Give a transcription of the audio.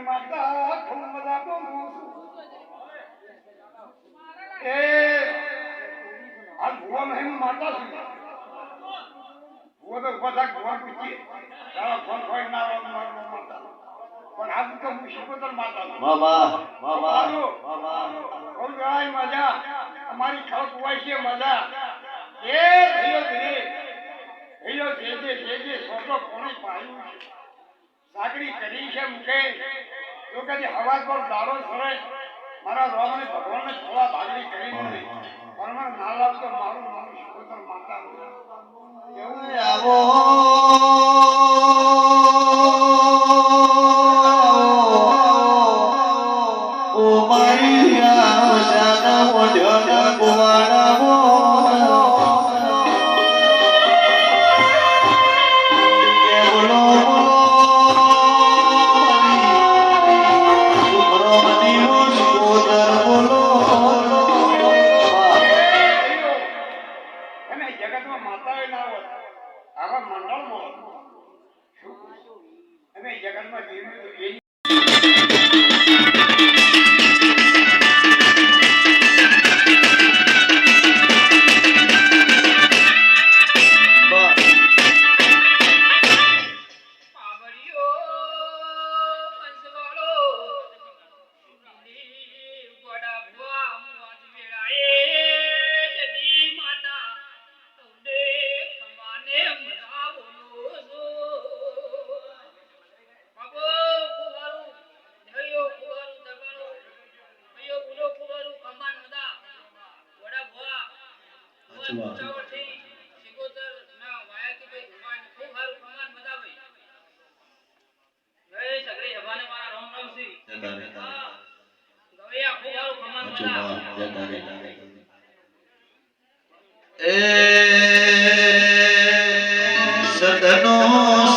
માતા ખૂબ મજા બોલું એ આ ભુવા નહીં માતા છું ભુવા તો બધા ભુવા પૂછીએ તારા ફોન કોઈ ના માતા પણ આજ તો હું શિકોતર માતા છું વાહ વાહ કોઈ ગાય મજા અમારી ખળક હોય છે મજા એ ભઈઓ જે સોટો કોણે પાડ્યું છે સાગરી કરી છે મુકે તો કદી હવા પર દાડો સરે મારા રોમને ભગવાનને થોડા ભાગરી કરી નથી પણ મને ના લાવતો મારું નામ શિકોતર માતા એવું આવો ઓ મારી આશાના મોઢાના કુવાડા સદનો